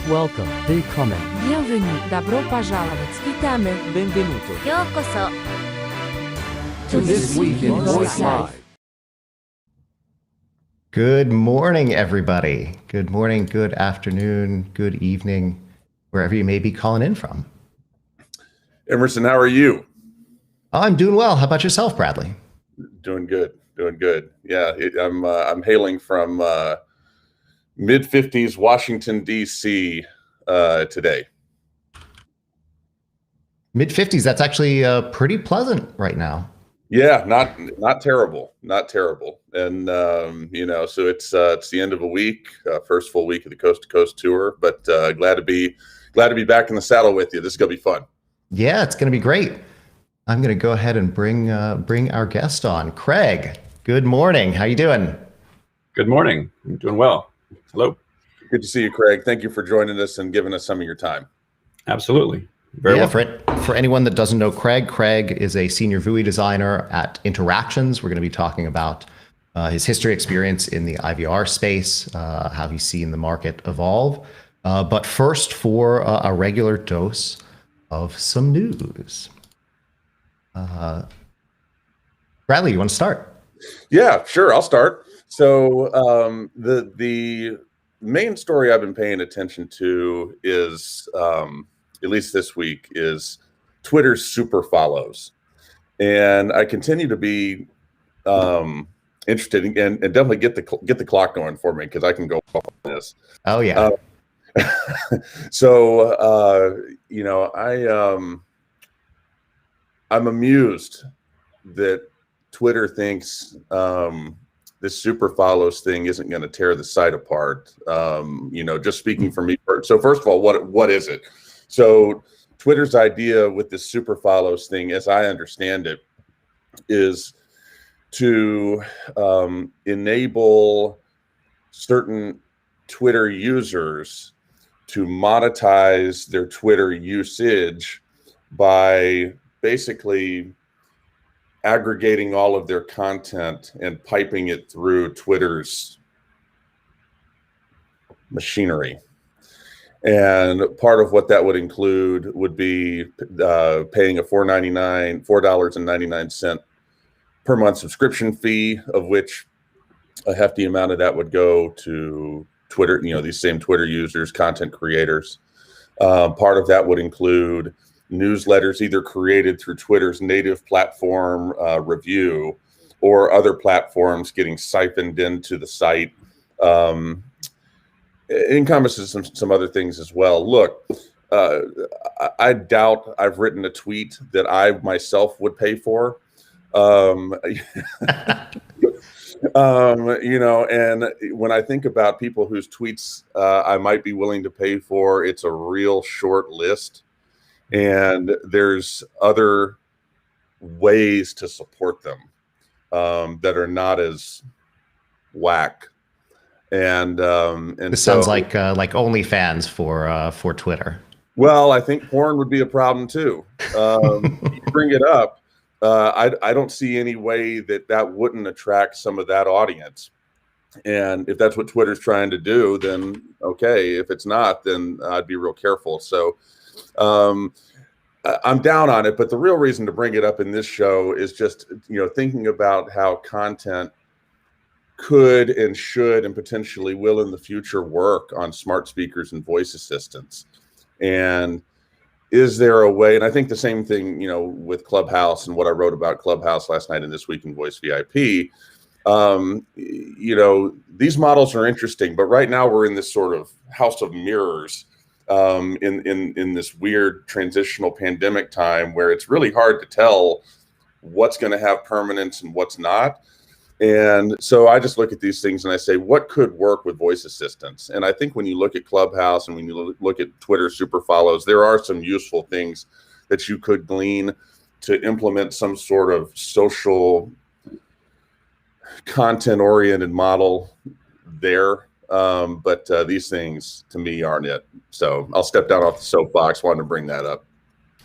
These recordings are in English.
Welcome, willkommen, Bienvenue, добро пожаловать, witamy, benvenuto, ようこそ to This Week in Voice Live. Good morning, everybody. Good morning, good afternoon, good evening, wherever you may be calling in from. Emerson, how are you? I'm doing well. How about yourself, Bradley? Doing good. Yeah, I'm hailing from mid-50s Washington, D.C. Today. Mid-50s, that's actually pretty pleasant right now. Yeah, not terrible. And so it's the end of a week, first full week of the Coast to Coast tour, but glad to be back in the saddle with you. This is gonna be fun. Yeah, it's going to be great. I'm going to go ahead and bring our guest on. Craig, good morning. How you doing? Good morning. I'm doing well. Hello. Good to see you, Craig. Thank you for joining us and giving us some of your time. Absolutely. Very well. For anyone that doesn't know Craig is a senior VUI designer at Interactions. We're going to be talking about his history, experience in the IVR space, how he's seen the market evolve. But first, for a regular dose of some news. Bradley, you want to start? Yeah, sure. I'll start. So the main story I've been paying attention to is, at least this week, is Twitter's super follows, and I continue to be interested in, and definitely get the clock going for me because I can go off on this. Oh yeah. So I'm amused that Twitter thinks this super follows thing isn't going to tear the site apart. Just speaking for me. So first of all, what is it? So Twitter's idea with this super follows thing, as I understand it, is to enable certain Twitter users to monetize their Twitter usage by basically aggregating all of their content and piping it through Twitter's machinery. And part of what that would include would be paying a $4.99 per month subscription fee, of which a hefty amount of that would go to Twitter, these same Twitter users, content creators. Part of that would include newsletters either created through Twitter's native platform review or other platforms getting siphoned into the site. It encompasses some other things as well. Look, I doubt I've written a tweet that I myself would pay for. And when I think about people whose tweets I might be willing to pay for, it's a real short list. And there's other ways to support them that are not as whack. And This sounds like OnlyFans for Twitter. Well, I think porn would be a problem too. You bring it up. I don't see any way that wouldn't attract some of that audience. And if that's what Twitter's trying to do, then okay. If it's not, then I'd be real careful. So I'm down on it. But the real reason to bring it up in this show is just, thinking about how content could and should and potentially will in the future work on smart speakers and voice assistants. And is there a way, and I think the same thing, with Clubhouse and what I wrote about Clubhouse last night in This Week in Voice VIP, these models are interesting, but right now we're in this sort of house of mirrors in this weird transitional pandemic time where it's really hard to tell what's going to have permanence and what's not. And so I just look at these things and I say, what could work with voice assistants? And I think when you look at Clubhouse and when you look at Twitter super follows, there are some useful things that you could glean to implement some sort of social content-oriented model there. But these things, to me, aren't it. So I'll step down off the soapbox. Wanted to bring that up.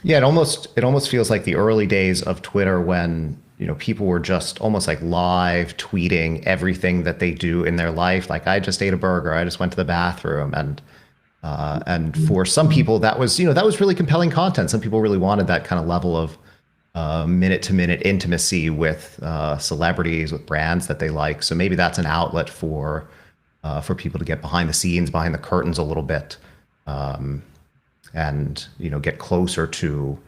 Yeah, it almost feels like the early days of Twitter when people were just almost like live tweeting everything that they do in their life. Like, I just ate a burger, I just went to the bathroom, and And for some people, that was really compelling content. Some people really wanted that kind of level of minute-to-minute intimacy with celebrities, with brands that they like. So maybe that's an outlet for people to get behind the scenes, behind the curtains a little bit, and get closer to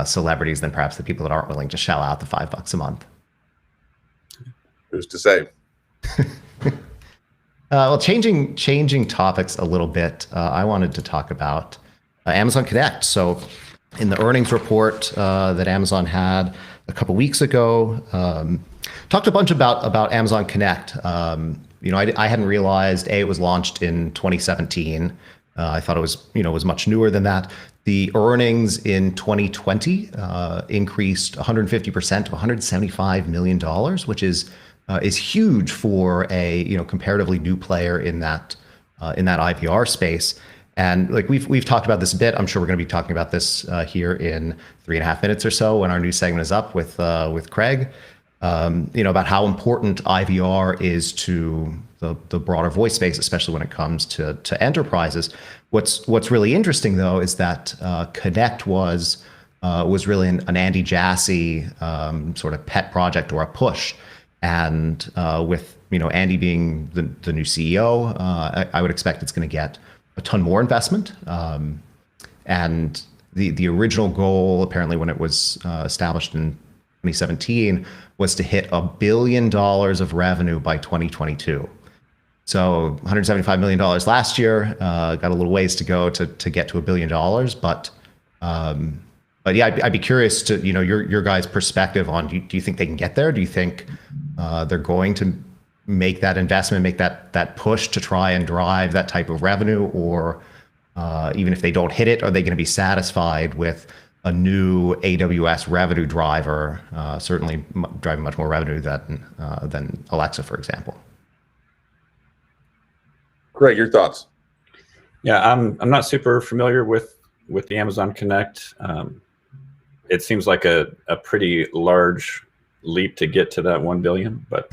celebrities than perhaps the people that aren't willing to shell out the $5 a month. Who's to say? Well, changing topics a little bit, I wanted to talk about Amazon Connect. So in the earnings report that Amazon had a couple weeks ago, talked a bunch about Amazon Connect. I hadn't realized it was launched in 2017. I thought it was much newer than that. The earnings in 2020 increased 150% to $175 million, which is huge for a comparatively new player in that IVR space. And like we've talked about this a bit. I'm sure we're going to be talking about this here in 3.5 minutes or so when our new segment is up with Craig. About how important IVR is to the broader voice space, especially when it comes to enterprises. What's really interesting though is that Connect was really an Andy Jassy sort of pet project or a push. And with Andy being the new CEO, I would expect it's going to get a ton more investment. And the original goal, apparently, when it was established in 2017, was to hit $1 billion of revenue by 2022. So $175 million last year, got a little ways to go to get to $1 billion. But yeah, I'd be curious to your guys' perspective on do you think they can get there? Do you think they're going to make that investment, make that push to try and drive that type of revenue, or even if they don't hit it, are they going to be satisfied with a new AWS revenue driver, certainly driving much more revenue than Alexa, for example? Craig, your thoughts? Yeah, I'm not super familiar with the Amazon Connect. It seems like a pretty large leap to get to that 1 billion, but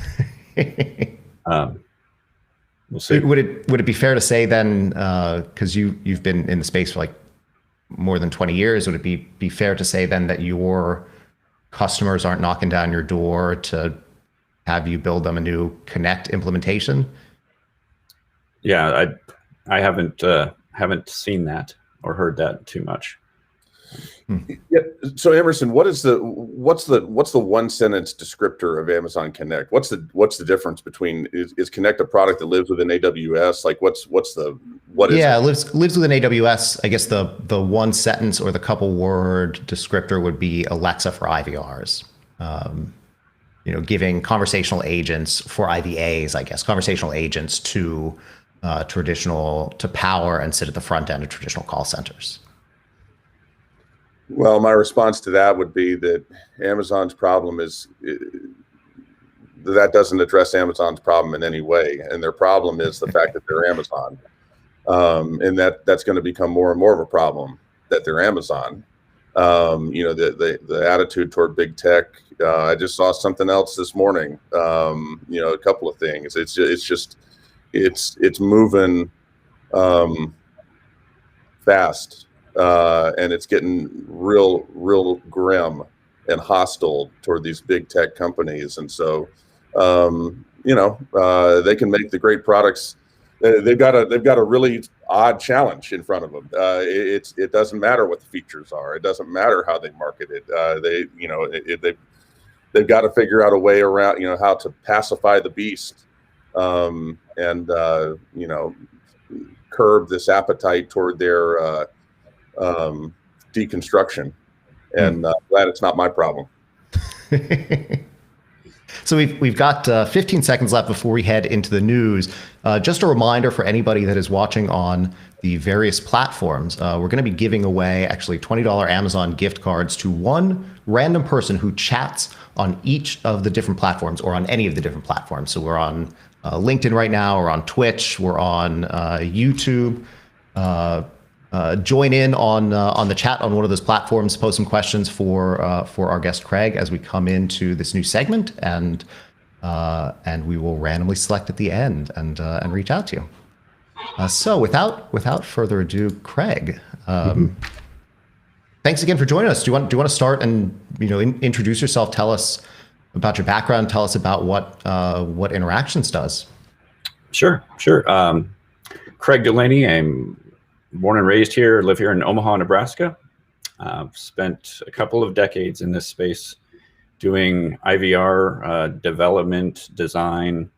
we'll see. Would it be fair to say then, because you've been in the space for like more than 20 years, would it be fair to say then that your customers aren't knocking down your door to have you build them a new Connect implementation? Yeah, I haven't seen that or heard that too much. Yeah. So Emerson, what's the one sentence descriptor of Amazon Connect? What's the difference between is Connect a product that lives within AWS? Like what is it? lives within AWS. I guess the one sentence or the couple word descriptor would be Alexa for IVRs. Giving conversational agents for IVAs, I guess, conversational agents to power and sit at the front end of traditional call centers. Well, my response to that would be that Amazon's problem is that doesn't address Amazon's problem in any way, and their problem is the fact that they're Amazon, and that's going to become more and more of a problem that they're Amazon. The attitude toward big tech. I just saw something else this morning. A couple of things. It's moving fast. And it's getting real grim and hostile toward these big tech companies. And so, they can make the great products. They've got a really odd challenge in front of them. It doesn't matter what the features are. It doesn't matter how they market it. They've got to figure out a way around, how to pacify the beast, and curb this appetite toward their deconstruction, and glad it's not my problem. So we've got 15 seconds left before we head into the news. Just a reminder for anybody that is watching on the various platforms, we're going to be giving away actually $20 Amazon gift cards to one random person who chats on each of the different platforms or on any of the different platforms. So we're on LinkedIn right now, we're on Twitch, we're on YouTube. Join in on the chat on one of those platforms. Post some questions for our guest Craig as we come into this new segment, and we will randomly select at the end and reach out to you. So without further ado, Craig, thanks again for joining us. Do you want to start and introduce yourself? Tell us about your background. Tell us about what Interactions does. Sure. Craig Dulany. I'm born and raised here. Live here in Omaha, Nebraska. I've spent a couple of decades in this space doing IVR development, design.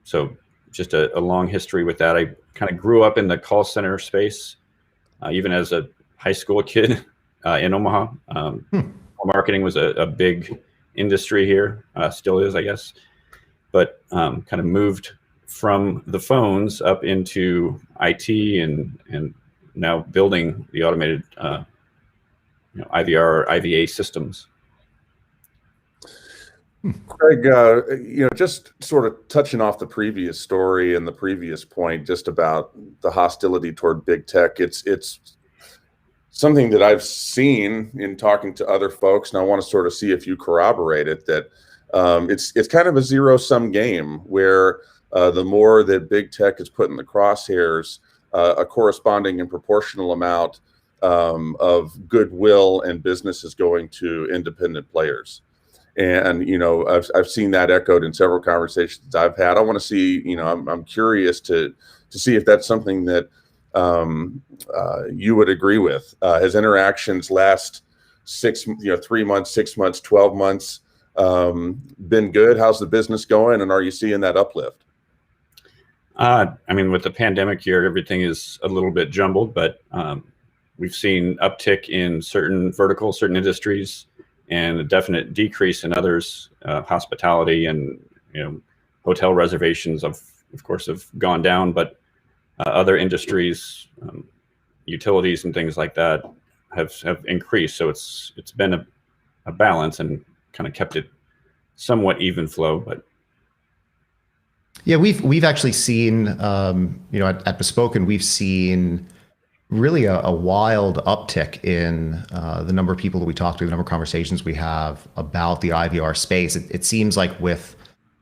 So just a long history with that. I kind of grew up in the call center space, even as a high school kid in Omaha. Marketing was a big industry here, still is, I guess, but kind of moved from the phones up into IT and now building the automated IVR, IVA systems. Craig, just sort of touching off the previous story and the previous point, just about the hostility toward big tech. It's something that I've seen in talking to other folks, and I want to sort of see if you corroborate it. That it's kind of a zero-sum game where the more that big tech is put in the crosshairs, a corresponding and proportional amount of goodwill and business is going to independent players. And I've seen that echoed in several conversations I've had. I want to see, I'm curious to see if that's something that you would agree with. Has Interactions last 3 months, 6 months, 12 months been good? How's the business going, and are you seeing that uplift? With the pandemic year, everything is a little bit jumbled, but we've seen uptick in certain verticals, certain industries, and a definite decrease in others. Hospitality and hotel reservations of course have gone down, but other industries, utilities and things like that have increased. So it's been a balance and kind of kept it somewhat even flow. But yeah, we've actually seen at Bespoken, we've seen really a wild uptick in the number of people that we talk to, the number of conversations we have about the IVR space. It seems like with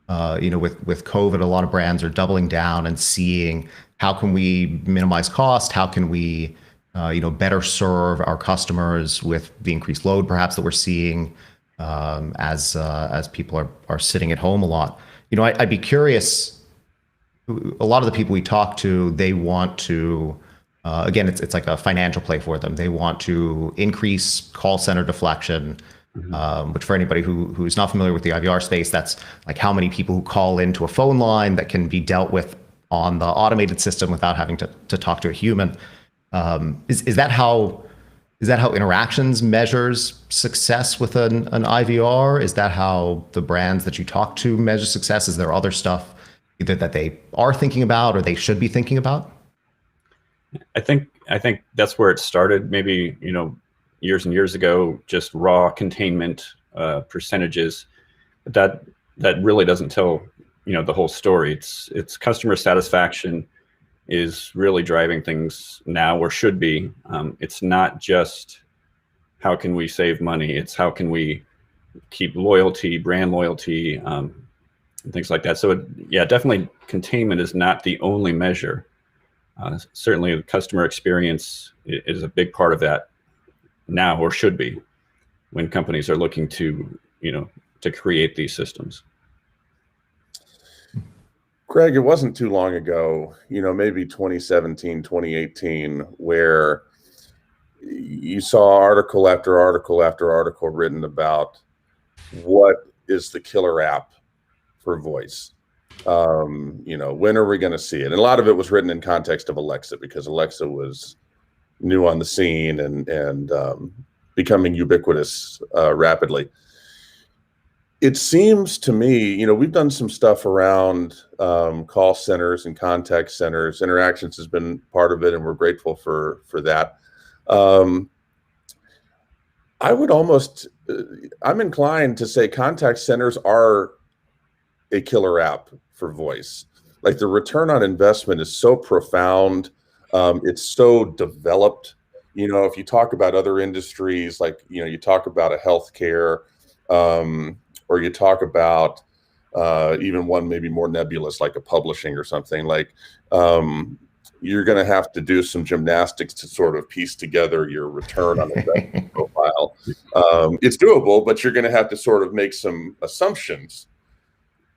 COVID, a lot of brands are doubling down and seeing how can we minimize cost, how can we better serve our customers with the increased load perhaps that we're seeing as people are sitting at home a lot. I'd be curious. A lot of the people we talk to, they want to. Again, it's like a financial play for them. They want to increase call center deflection, which for anybody who's not familiar with the IVR space, that's like how many people who call into a phone line that can be dealt with on the automated system without having to talk to a human. Is that how Interactions measures success with an IVR? Is that how the brands that you talk to measure success? Is there other stuff either that they are thinking about or they should be thinking about? I think that's where it started. Maybe years and years ago, just raw containment percentages. But that really doesn't tell the whole story. It's customer satisfaction is really driving things now, or should be. It's not just how can we save money. It's how can we keep loyalty, brand loyalty, and things like that. So definitely containment is not the only measure. Certainly the customer experience is a big part of that now, or should be, when companies are looking to create these systems. Craig, it wasn't too long ago, maybe 2017, 2018, where you saw article after article after article written about what is the killer app for voice. When are we going to see it? And a lot of it was written in context of Alexa, because Alexa was new on the scene and becoming ubiquitous rapidly. It seems to me, we've done some stuff around call centers and contact centers. Interactions has been part of it, and we're grateful for that. I'm inclined to say contact centers are a killer app for voice. Like, the return on investment is so profound. It's so developed. If you talk about other industries, like, you talk about a healthcare, or you talk about even one maybe more nebulous like a publishing or something, like you're going to have to do some gymnastics to sort of piece together your return on investment profile. It's doable, but you're going to have to sort of make some assumptions.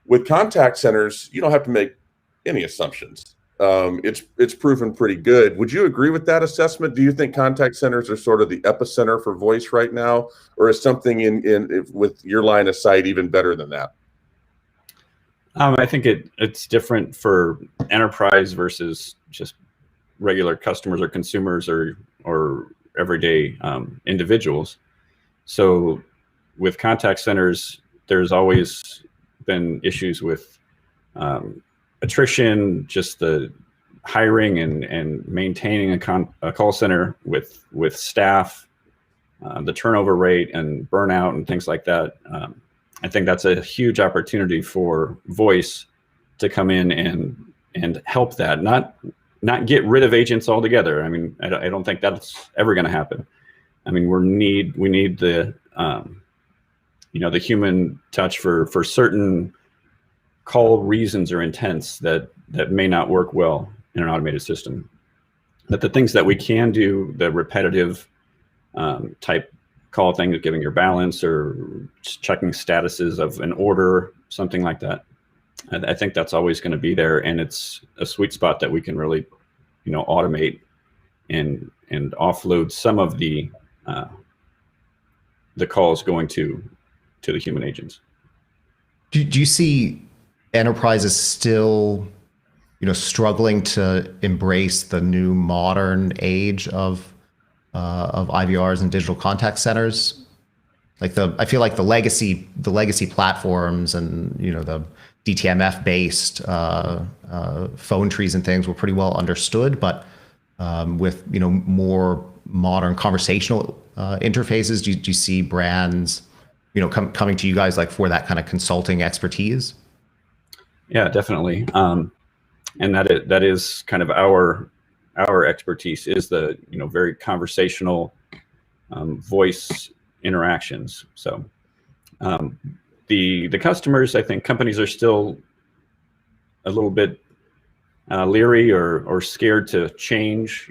With contact centers, you don't have to make any assumptions. It's proven pretty good. Would you agree with that assessment? Do you think contact centers are sort of the epicenter for voice right now, or is something with your line of sight even better than that? I think it's different for enterprise versus just regular customers or consumers or everyday individuals. So with contact centers, there's always been issues with attrition, just the hiring and maintaining a call center with staff, the turnover rate and burnout and things like that. I think that's a huge opportunity for voice to come in and help that, not get rid of agents altogether. I mean, I don't think that's ever going to happen. I mean, we need the the human touch for certain call reasons or intents that may not work well in an automated system. But the things that we can do, the repetitive type call thing, giving your balance or just checking statuses of an order, something like that, I think that's always going to be there, and it's a sweet spot that we can really, automate and offload some of the calls going to the human agents. Do you see enterprises still, struggling to embrace the new modern age of IVRs and digital contact centers? I feel like the legacy platforms and the DTMF based phone trees and things were pretty well understood, but with more modern conversational interfaces, do you see brands coming to you guys for that kind of consulting expertise? Yeah, definitely. And that is kind of our expertise, is the very conversational voice interactions. So the customers, I think companies are still a little bit leery or scared to change,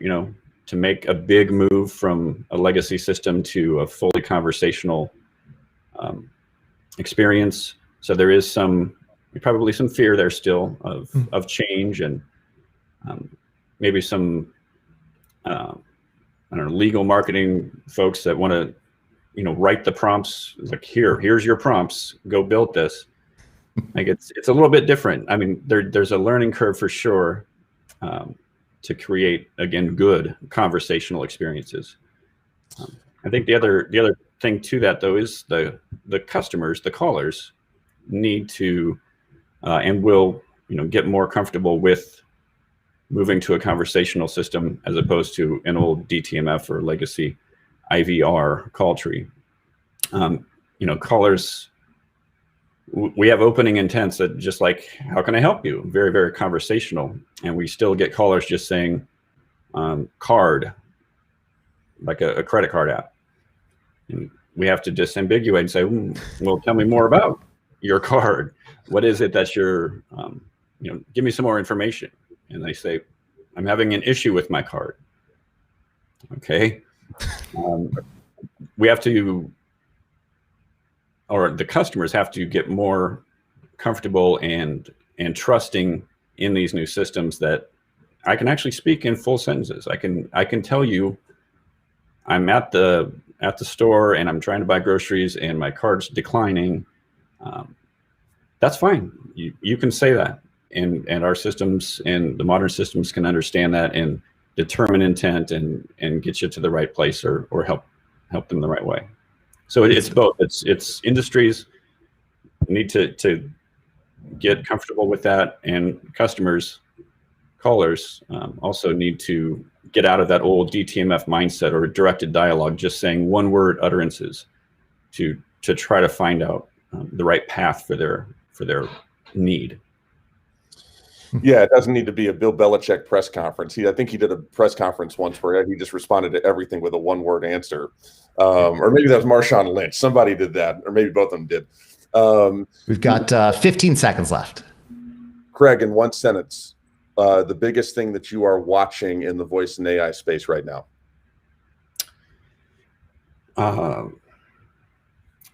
to make a big move from a legacy system to a fully conversational experience. So there is probably some fear there still of change, and maybe some legal marketing folks that want to write the prompts, like here's your prompts, go build this. Like it's a little bit different. I mean, there's a learning curve for sure to create, again, good conversational experiences. I think the other thing to that though is the customers, the callers, need to and will get more comfortable with moving to a conversational system as opposed to an old DTMF or legacy IVR call tree. Callers, we have opening intents that just like, how can I help you? Very, very conversational. And we still get callers just saying card, like a credit card app. And we have to disambiguate and say, well, tell me more about your card. What is it that you're, give me some more information. And they say, I'm having an issue with my card. Okay. We have to, or the customers have to get more comfortable and trusting in these new systems that I can actually speak in full sentences. I can tell you I'm at the store and I'm trying to buy groceries and my card's declining. That's fine. You can say that, and our systems and the modern systems can understand that and determine intent and get you to the right place or help them the right way. So it's both. It's industries need to get comfortable with that, and customers, callers also need to get out of that old DTMF mindset or directed dialogue, just saying one word utterances to try to find out the right path for their need. Yeah, it doesn't need to be a Bill Belichick press conference. I think he did a press conference once where he just responded to everything with a one-word answer. Or maybe that was Marshawn Lynch. Somebody did that, or maybe both of them did. We've got 15 seconds left. Craig, in one sentence, the biggest thing that you are watching in the voice and AI space right now?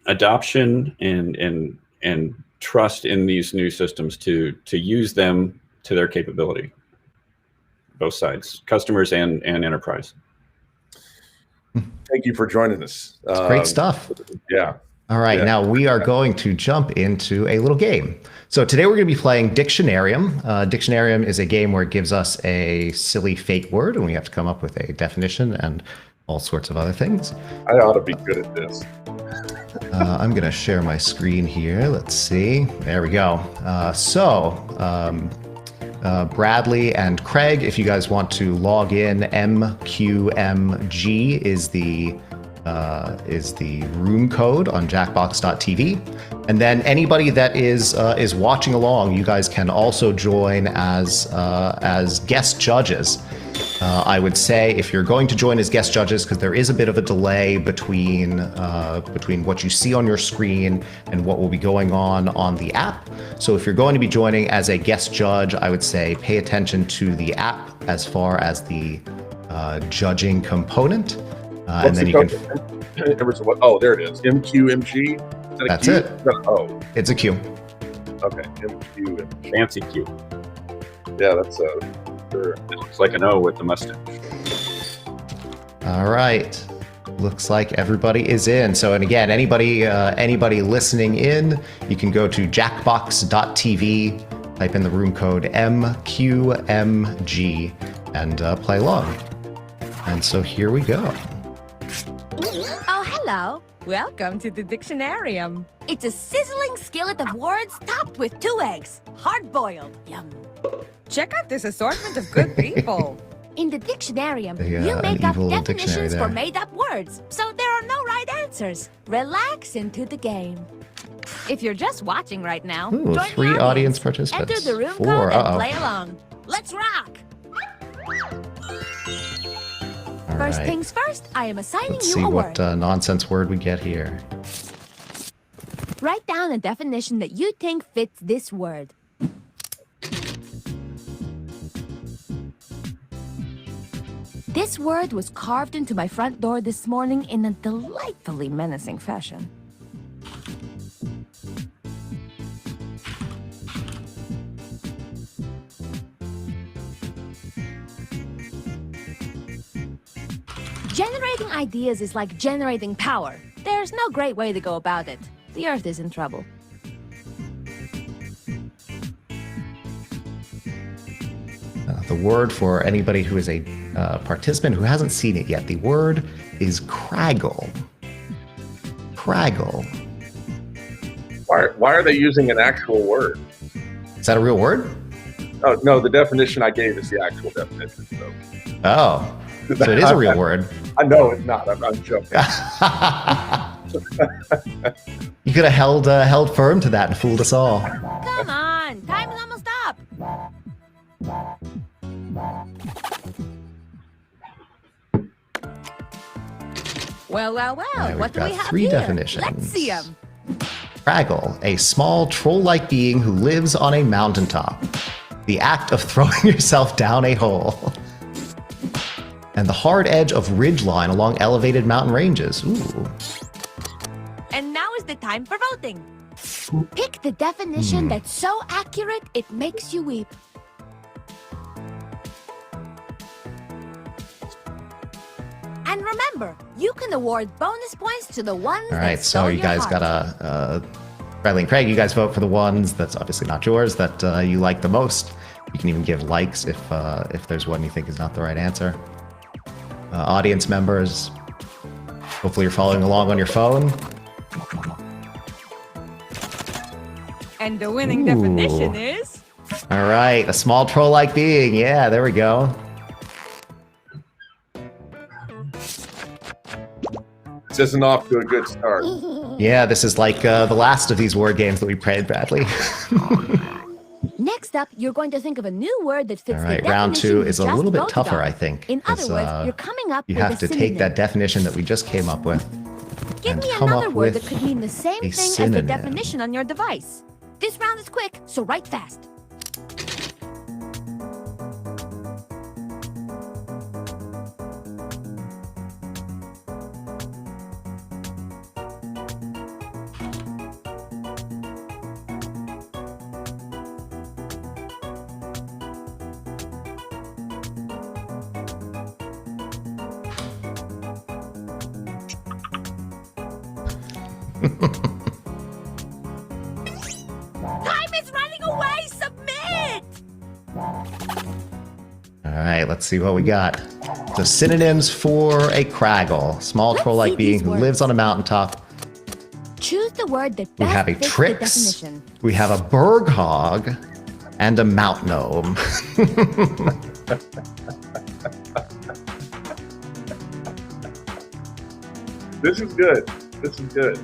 Adoption and trust in these new systems to use them to their capability. Both sides, customers and enterprise. Thank you for joining us. It's great stuff. Yeah. All right, Yeah. now we are going to jump into a little game. So today we're going to be playing Dictionarium. Dictionarium is a game where it gives us a silly fake word, and we have to come up with a definition and all sorts of other things. I ought to be good at this. I'm going to share my screen here. Let's see. There we go. Bradley and Craig, if you guys want to log in, MQMG is the room code on jackbox.tv. And then anybody that is watching along, you guys can also join as guest judges. I would say if you're going to join as guest judges, because there is a bit of a delay between what you see on your screen and what will be going on the app. So if you're going to be joining as a guest judge, I would say pay attention to the app as far as the judging component. And then you can. Emerson, what? Oh, there it is. MQMG. That's it. Oh, it's a Q. Okay. MQMG. Fancy Q. Yeah, that's It looks like an O with the mustache. All right. Looks like everybody is in. So, and again, anybody listening in, you can go to jackbox.tv, type in the room code MQMG, and play along. And so here we go. Oh, hello. Welcome to the Dictionarium. It's a sizzling skillet of words topped with 2 eggs, hard-boiled. Yum. Check out this assortment of good people. In the Dictionarium, Yeah, you make an up evil definitions dictionary for there. made-up words, so there are no right answers. Relax into the game. If you're just watching right now, Ooh, Join 3 the audience participants. Enter the room 4. code and Uh-oh. play along. Let's rock! All First right. things first, I am assigning Let's you see a what word. nonsense word we get here. Write down a definition that you think fits this word. This word was carved into my front door this morning in a delightfully menacing fashion. Generating ideas is like generating power. There's no great way to go about it. The Earth is in trouble. The word for anybody who is a participant who hasn't seen it yet, the word is craggle. Craggle. why are they using an actual word? Is that a real word? Oh no, the definition I gave is the actual definition. So. Oh, so it is a real word. I know it's not. I'm joking. You could have held firm to that and fooled us all. Come on, time is almost up. Well, We've What do we got have 3 here? definitions. Let's see them. Craggle, a small troll-like being who lives on a mountaintop. The act of throwing yourself down a hole. And the hard edge of ridgeline along elevated mountain ranges. Ooh. And now is the time for voting. Pick the definition that's so accurate it makes you weep. And remember, you can award bonus points to the ones All right, that so stole you your guys heart. gotta, Bradley and Craig, you guys vote for the ones that's obviously not yours that you like the most. You can even give likes if there's one you think is not the right answer. Audience members, hopefully you're following along on your phone. And the winning Ooh. definition is... All right, a small troll-like being. Yeah, there we go. This isn't off to a good start. Yeah, this is like the last of these word games that we played, Bradley. Next up, you're going to think of a new word that fits All the right, definition round 2 you is a just little bit voted tougher, on. I think. In other 'cause, words, you're coming up you with have a to synonym. take that definition that we just came up with Give and me come another up word with that could mean the same a thing as the synonym. definition on your device. This round is quick, so write fast. Time is running away! Submit! All right, let's see what we got. So synonyms for a craggle. Small Let's troll-like see being these who words. lives on a mountaintop. Choose the word that We best have a fits the Trix. definition. We have a berg hog and a mountain gnome. This is good. This is good.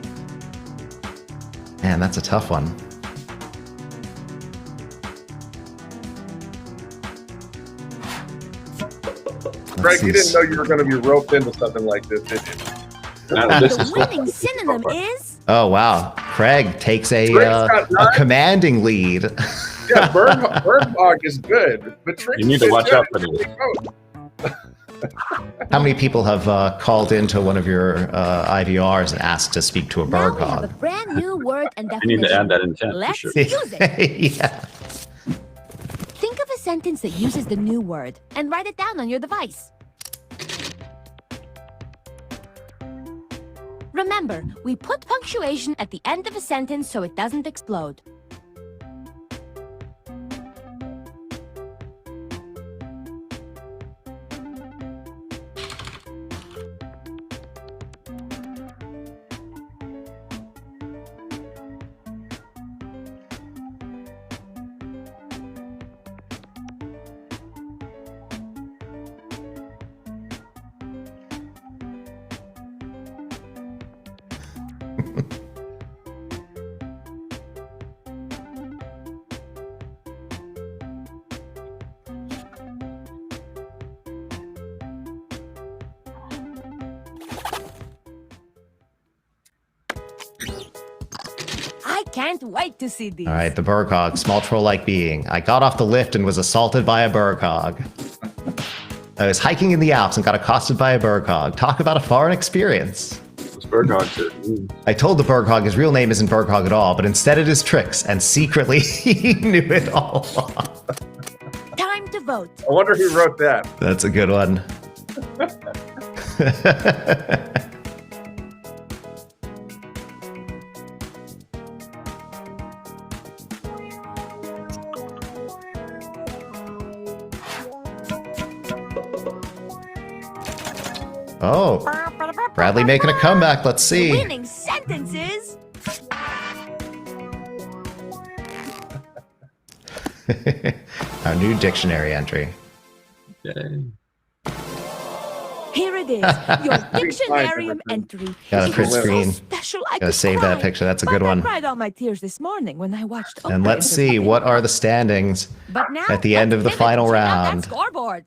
Man, that's a tough one. Craig, you didn't know you were going to be roped into something like this, did you? This The is winning synonym is Oh, wow. Craig takes a Craig's got nine. commanding lead. Yeah, bird hog is good, but Trix You need is to good watch too. out for these. How many people have called into one of your IVRs and asked to speak to a now berg we have a hog? brand new word and I need definition. to add that intent for Let's sure. use it. Yeah. Think of a sentence that uses the new word and write it down on your device. Remember, we put punctuation at the end of a sentence so it doesn't explode. I can't wait to see these. All right, the berg hog, small troll-like being. I got off the lift and was assaulted by a berg hog. I was hiking in the Alps and got accosted by a berg hog. Talk about a foreign experience. Those bird dogs are. I told the berg hog his real name isn't berg hog at all, but instead it is Trix, and secretly he knew it all along. Time to vote. I wonder who wrote that. That's a good one. Oh, Bradley making a comeback. Let's see. Winning sentences. Our new dictionary entry. Yay. Here it is, your dictionarium entry. Got a It print was so screen. special I Gotta could save that cry. picture. That's a But good I one. cried all my tears this morning when I watched. And Oprah let's see, interview. what are the standings But now, at the end of the let's pivot final and check out round? that scoreboard.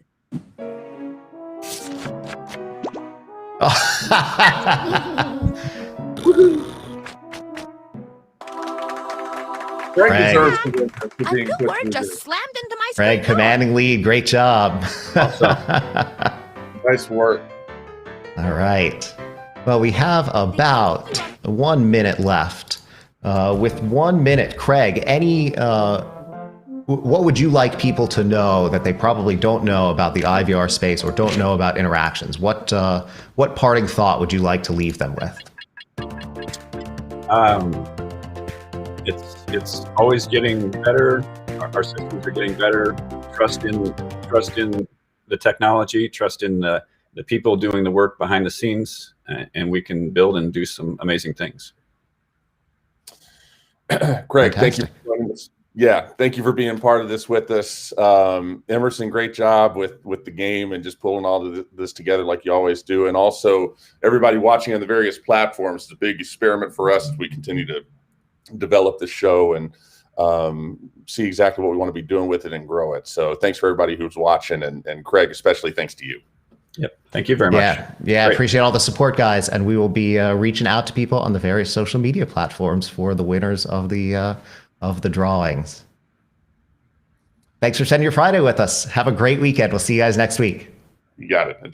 Craig Craig. deserves to win for A being new put word through just this. slammed into my Craig, screen door. commanding lead. Great job. Nice work. All right. Well, we have about 1 minute left. With 1 minute, Craig, what would you like people to know that they probably don't know about the IVR space or don't know about interactions? What parting thought would you like to leave them with? It's always getting better. Our systems are getting better. Trust in the technology. Trust in the people doing the work behind the scenes, and we can build and do some amazing things. Craig, thank you Fantastic. for joining us. Yeah, thank you for being part of this with us. Emerson, great job with the game and just pulling all of this together like you always do. And also everybody watching on the various platforms, it's a big experiment for us as we continue to develop the show and see exactly what we want to be doing with it and grow it. So thanks for everybody who's watching, and Craig, especially thanks to you. Yep. Thank you very much. Yeah. Great. Appreciate all the support, guys. And we will be reaching out to people on the various social media platforms for the winners of the drawings. Thanks for spending your Friday with us. Have a great weekend. We'll see you guys next week. You got it.